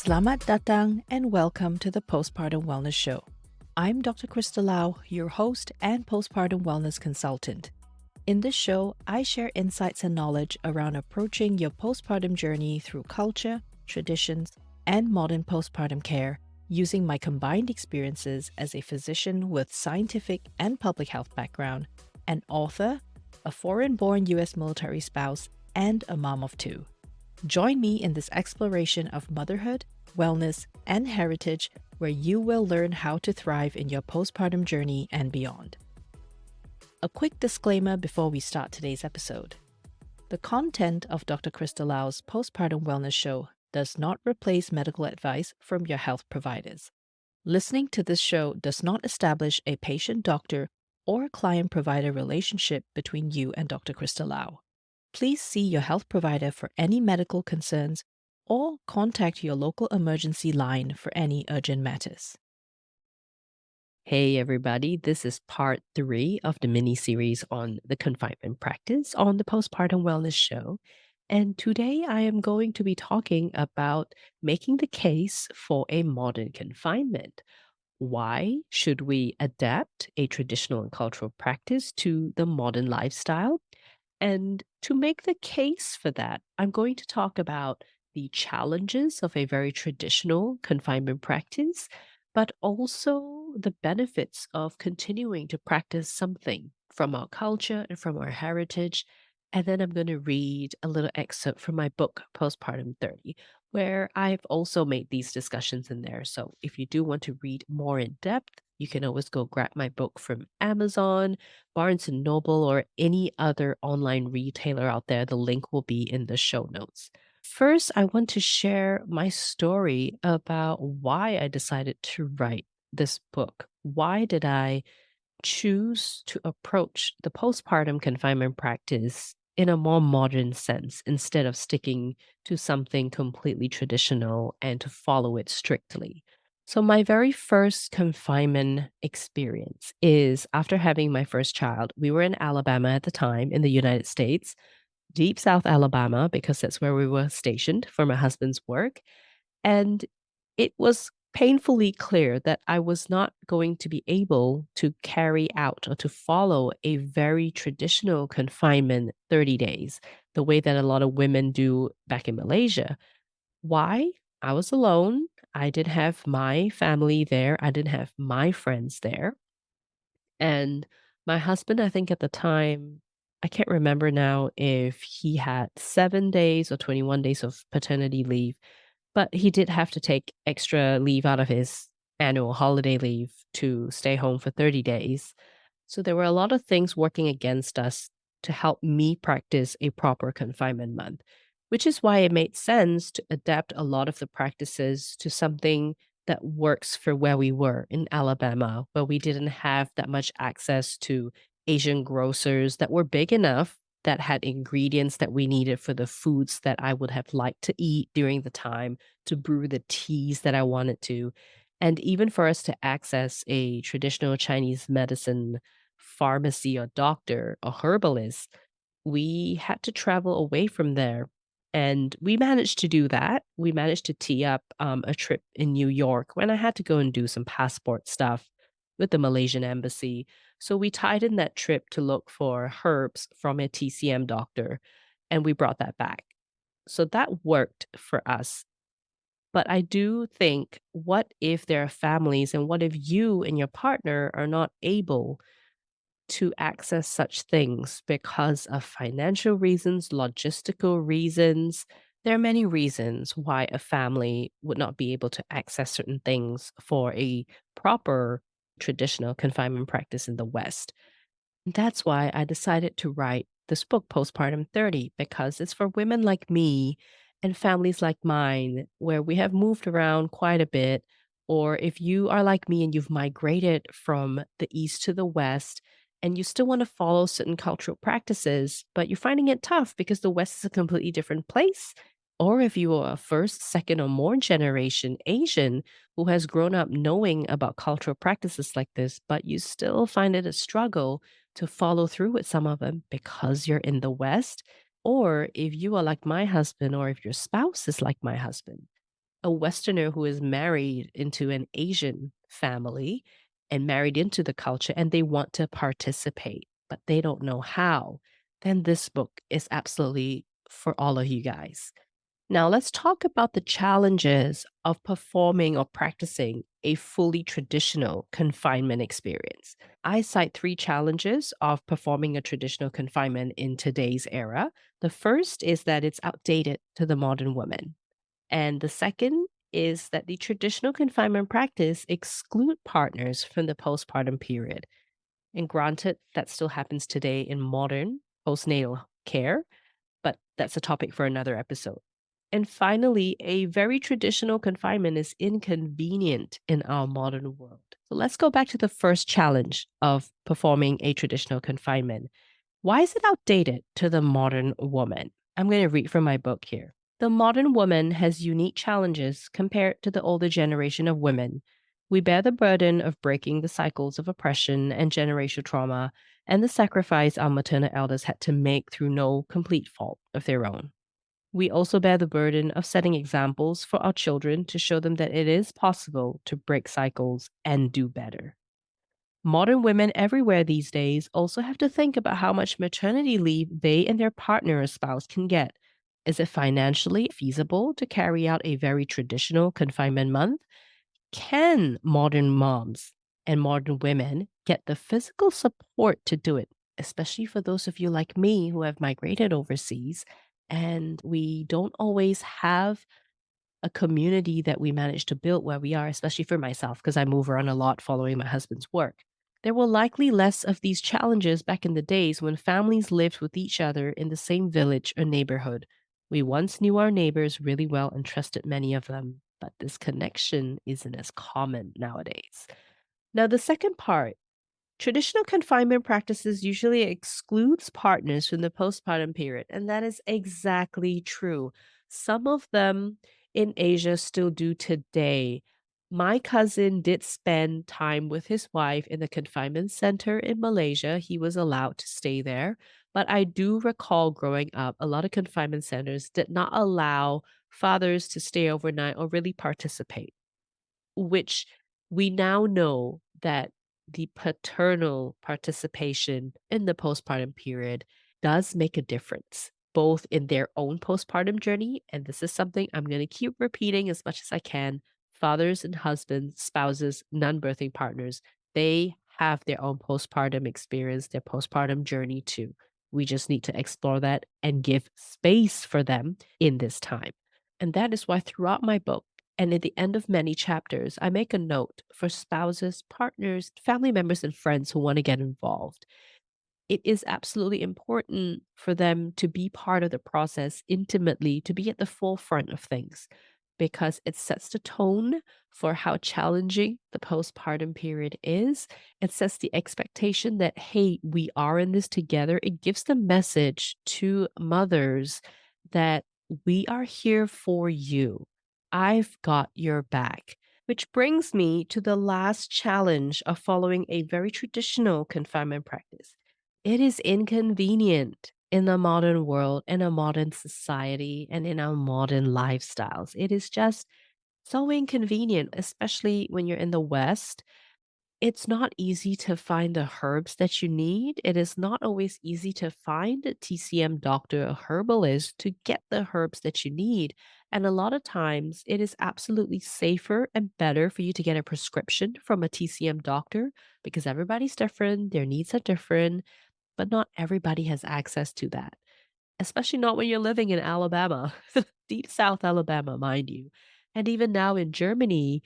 Selamat datang and welcome to the Postpartum Wellness Show. I'm Dr. Krista Lau, your host and postpartum wellness consultant. In this show, I share insights and knowledge around approaching your postpartum journey through culture, traditions, and modern postpartum care using my combined experiences as a physician with scientific and public health background, an author, a foreign born U.S. military spouse, and a mom of two. Join me in this exploration of motherhood, wellness, and heritage where you will learn how to thrive in your postpartum journey and beyond. A quick disclaimer before we start today's episode. The content of Dr. Krista Lau's Postpartum Wellness Show does not replace medical advice from your health providers. Listening to this show does not establish a patient-doctor or client-provider relationship between you and Dr. Krista Lau. Please see your health provider for any medical concerns or contact your local emergency line for any urgent matters. Hey everybody, this is part 3 of the mini-series on the confinement practice on the Postpartum Wellness Show. And today I am going to be talking about making the case for a modern confinement. Why should we adapt a traditional and cultural practice to the modern lifestyle? And to make the case for that, I'm going to talk about the challenges of a very traditional confinement practice, but also the benefits of continuing to practice something from our culture and from our heritage. And then I'm going to read a little excerpt from my book, Postpartum 30, where I've also made these discussions in there. So if you do want to read more in depth, you can always go grab my book from Amazon, Barnes and Noble, or any other online retailer out there. The link will be in the show notes. First, I want to share my story about why I decided to write this book. Why did I choose to approach the postpartum confinement practice in a more modern sense instead of sticking to something completely traditional and to follow it strictly? So, my very first confinement experience is after having my first child. We were in Alabama at the time in the United States, deep South Alabama, because that's where we were stationed for my husband's work. And it was painfully clear that I was not going to be able to carry out or to follow a very traditional confinement 30 days, the way that a lot of women do back in Malaysia. Why? I was alone. I didn't have my family there. I didn't have my friends there. And my husband, I think at the time, I can't remember now if he had 7 days or 21 days of paternity leave, but he did have to take extra leave out of his annual holiday leave to stay home for 30 days. So there were a lot of things working against us to help me practice a proper confinement month, which is why it made sense to adapt a lot of the practices to something that works for where we were in Alabama, where we didn't have that much access to Asian grocers that were big enough that had ingredients that we needed for the foods that I would have liked to eat during the time, to brew the teas that I wanted to, and even for us to access a traditional Chinese medicine pharmacy or doctor or herbalist, we had to travel away from there. And we managed to do that. We managed to tee up a trip in New York when I had to go and do some passport stuff with the Malaysian embassy. So we tied in that trip to look for herbs from a TCM doctor, and we brought that back. So that worked for us. But I do think, what if there are families, and what if you and your partner are not able to access such things because of financial reasons, logistical reasons? There are many reasons why a family would not be able to access certain things for a proper traditional confinement practice in the West. That's why I decided to write this book, Postpartum 30, because it's for women like me and families like mine, where we have moved around quite a bit. Or if you are like me and you've migrated from the East to the West and you still want to follow certain cultural practices, but you're finding it tough because the West is a completely different place. Or if you are a first, second, or more generation Asian who has grown up knowing about cultural practices like this, but you still find it a struggle to follow through with some of them because you're in the West, or if you are like my husband, or if your spouse is like my husband. a Westerner who is married into an Asian family and married into the culture and they want to participate, but they don't know how, then this book is absolutely for all of you guys. Now, let's talk about the challenges of performing or practicing a fully traditional confinement experience. I cite three challenges of performing a traditional confinement in today's era. The first is that it's outdated to the modern woman. And the second is that the traditional confinement practice exclude partners from the postpartum period. And granted, that still happens today in modern postnatal care, but that's a topic for another episode. And finally, a very traditional confinement is inconvenient in our modern world. So let's go back to the first challenge of performing a traditional confinement. Why is it outdated to the modern woman? I'm going to read from my book here. The modern woman has unique challenges compared to the older generation of women. We bear the burden of breaking the cycles of oppression and generational trauma and the sacrifice our maternal elders had to make through no complete fault of their own. We also bear the burden of setting examples for our children to show them that it is possible to break cycles and do better. Modern women everywhere these days also have to think about how much maternity leave they and their partner or spouse can get. Is it financially feasible to carry out a very traditional confinement month? Can modern moms and modern women get the physical support to do it, especially for those of you like me who have migrated overseas and we don't always have a community that we managed to build where we are, especially for myself, because I move around a lot following my husband's work. There were likely less of these challenges back in the days when families lived with each other in the same village or neighborhood. We once knew our neighbors really well and trusted many of them, but this connection isn't as common nowadays. Now, the second part. Traditional confinement practices usually excludes partners from the postpartum period, and that is exactly true. Some of them in Asia still do today. My cousin did spend time with his wife in the confinement center in Malaysia. He was allowed to stay there. But I do recall growing up, a lot of confinement centers did not allow fathers to stay overnight or really participate, which we now know that the paternal participation in the postpartum period does make a difference, both in their own postpartum journey. And this is something I'm going to keep repeating as much as I can. Fathers and husbands, spouses, non birthing partners, they have their own postpartum experience, their postpartum journey too. We just need to explore that and give space for them in this time. And that is why throughout my book, and at the end of many chapters, I make a note for spouses, partners, family members, and friends who want to get involved. It is absolutely important for them to be part of the process intimately, to be at the forefront of things, because it sets the tone for how challenging the postpartum period is. It sets the expectation that, hey, we are in this together. It gives the message to mothers that we are here for you. I've got your back. Which brings me to the last challenge of following a very traditional confinement practice. It is inconvenient in the modern world, in a modern society, and in our modern lifestyles. It is just so inconvenient, especially when you're in the West. It's not easy to find the herbs that you need. It is not always easy to find a TCM doctor or herbalist to get the herbs that you need. And a lot of times, it is absolutely safer and better for you to get a prescription from a TCM doctor because everybody's different, their needs are different, but not everybody has access to that, especially not when you're living in Alabama, deep South Alabama, mind you. And even now in Germany,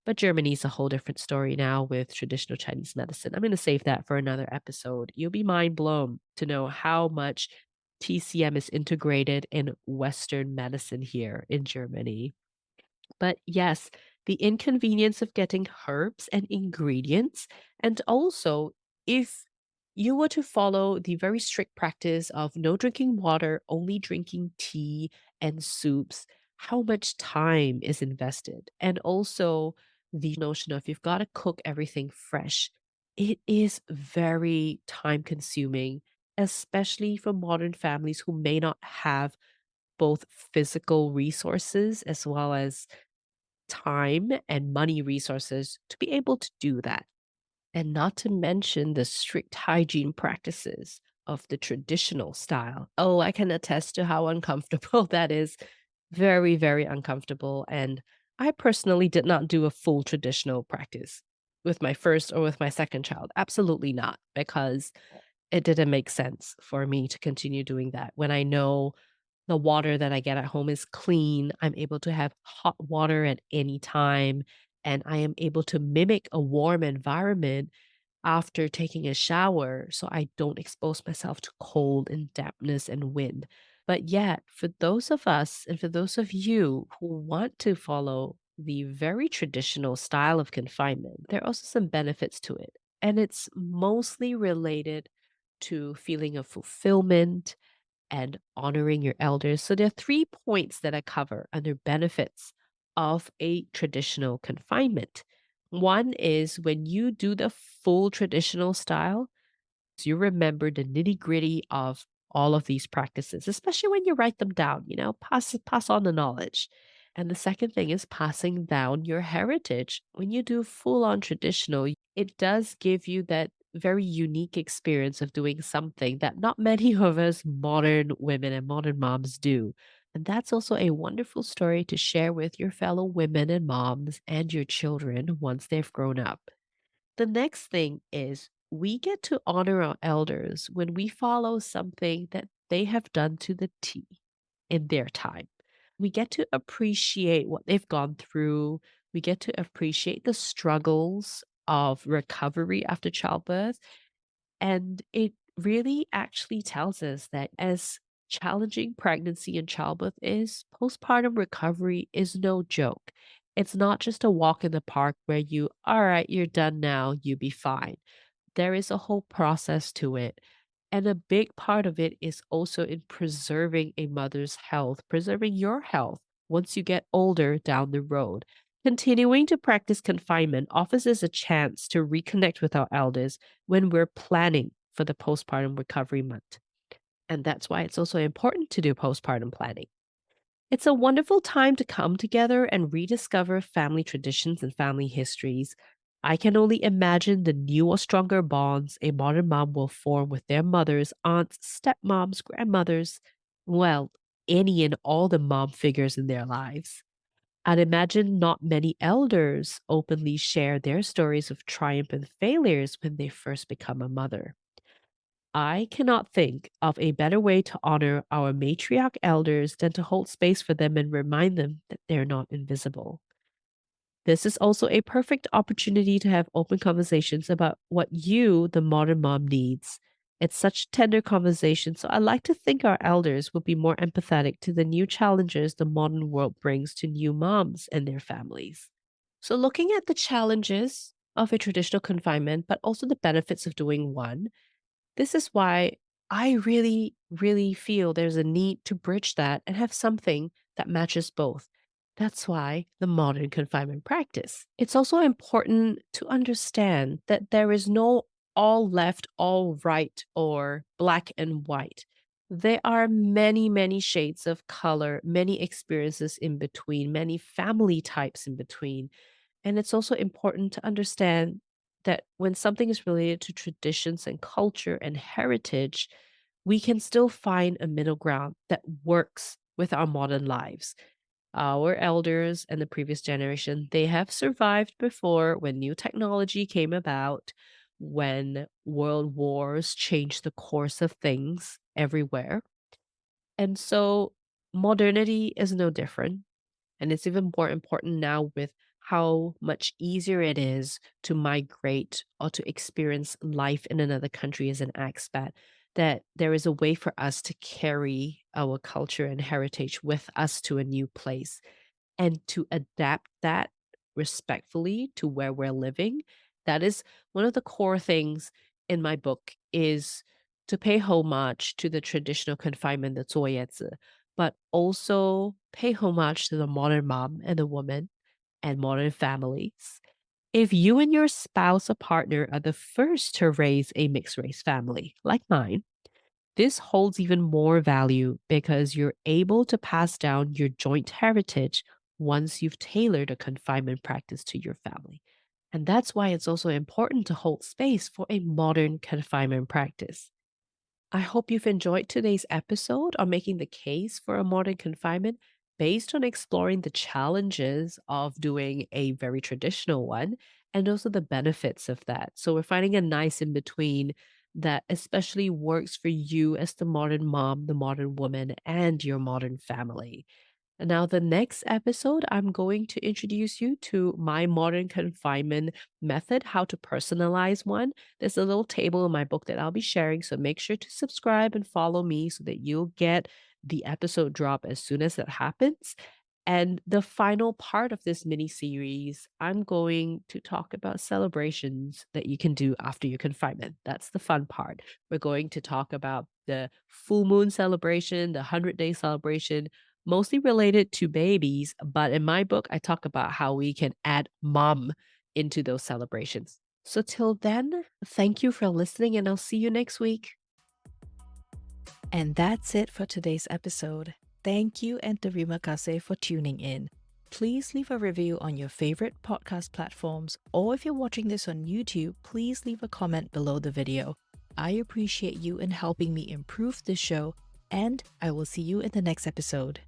but Germany's a whole different story now with traditional Chinese medicine. I'm going to save that for another episode. You'll be mind blown to know how much TCM is integrated in Western medicine here in Germany. But yes, the inconvenience of getting herbs and ingredients. And also, if you were to follow the very strict practice of no drinking water, only drinking tea and soups, how much time is invested? And also, the notion of you've got to cook everything fresh. It is very time consuming, especially for modern families who may not have both physical resources as well as time and money resources to be able to do that. And not to mention the strict hygiene practices of the traditional style. Oh, I can attest to how uncomfortable that is. Very, very uncomfortable. And I personally did not do a full traditional practice with my first or with my second child. Absolutely not, because it didn't make sense for me to continue doing that when I know the water that I get at home is clean. I'm able to have hot water at any time, and I am able to mimic a warm environment after taking a shower so I don't expose myself to cold and dampness and wind. But yet, for those of us and for those of you who want to follow the very traditional style of confinement, there are also some benefits to it. And it's mostly related to feeling of fulfillment and honoring your elders. So there are 3 points that I cover under benefits of a traditional confinement. One is when you do the full traditional style, so you remember the nitty-gritty of all of these practices, especially when you write them down, pass on the knowledge. And the second thing is passing down your heritage. When you do full on traditional, it does give you that very unique experience of doing something that not many of us modern women and modern moms do. And that's also a wonderful story to share with your fellow women and moms and your children once they've grown up. The next thing is we get to honor our elders when we follow something that they have done to the T in their time. We get to appreciate what they've gone through. We get to appreciate the struggles of recovery after childbirth. And it really actually tells us that as challenging pregnancy and childbirth is, postpartum recovery is no joke. It's not just a walk in the park where all right, you're done now, you be fine. There is a whole process to it. And a big part of it is also in preserving a mother's health, preserving your health once you get older down the road. Continuing to practice confinement offers us a chance to reconnect with our elders when we're planning for the postpartum recovery month. And that's why it's also important to do postpartum planning. It's a wonderful time to come together and rediscover family traditions and family histories. I can only imagine the new or stronger bonds a modern mom will form with their mothers, aunts, stepmoms, grandmothers, well, any and all the mom figures in their lives. I'd imagine not many elders openly share their stories of triumph and failures when they first become a mother. I cannot think of a better way to honor our matriarch elders than to hold space for them and remind them that they're not invisible. This is also a perfect opportunity to have open conversations about what you, the modern mom, needs. It's such tender conversation, so I like to think our elders will be more empathetic to the new challenges the modern world brings to new moms and their families. So, looking at the challenges of a traditional confinement, but also the benefits of doing one, this is why I really, really feel there's a need to bridge that and have something that matches both. That's why the modern confinement practice. It's also important to understand that there is no all left, all right, or black and white. There are many, many shades of color, many experiences in between, many family types in between. And it's also important to understand that when something is related to traditions and culture and heritage, we can still find a middle ground that works with our modern lives. Our elders and the previous generation, they have survived before when new technology came about, when world wars changed the course of things everywhere. And so modernity is no different. And it's even more important now with how much easier it is to migrate or to experience life in another country as an expat, that there is a way for us to carry our culture and heritage with us to a new place and to adapt that respectfully to where we're living. That is one of the core things in my book is to pay homage to the traditional confinement, the 坐月子, but also pay homage to the modern mom and the woman and modern families. If you and your spouse or partner are the first to raise a mixed race family, like mine, this holds even more value because you're able to pass down your joint heritage once you've tailored a confinement practice to your family. And that's why it's also important to hold space for a modern confinement practice. I hope you've enjoyed today's episode on making the case for a modern confinement based on exploring the challenges of doing a very traditional one and also the benefits of that. So we're finding a nice in between that especially works for you as the modern mom, the modern woman, and your modern family. Now, the next episode, I'm going to introduce you to my modern confinement method, how to personalize one. There's a little table in my book that I'll be sharing, so make sure to subscribe and follow me so that you'll get the episode drop as soon as it happens. And the final part of this mini series, I'm going to talk about celebrations that you can do after your confinement. That's the fun part. We're going to talk about the full moon celebration, the 100-day celebration, mostly related to babies. But in my book, I talk about how we can add mom into those celebrations. So till then, thank you for listening, and I'll see you next week. And that's it for today's episode. Thank you and terima kasih for tuning in. Please leave a review on your favorite podcast platforms, or if you're watching this on YouTube, please leave a comment below the video. I appreciate you in helping me improve this show, and I will see you in the next episode.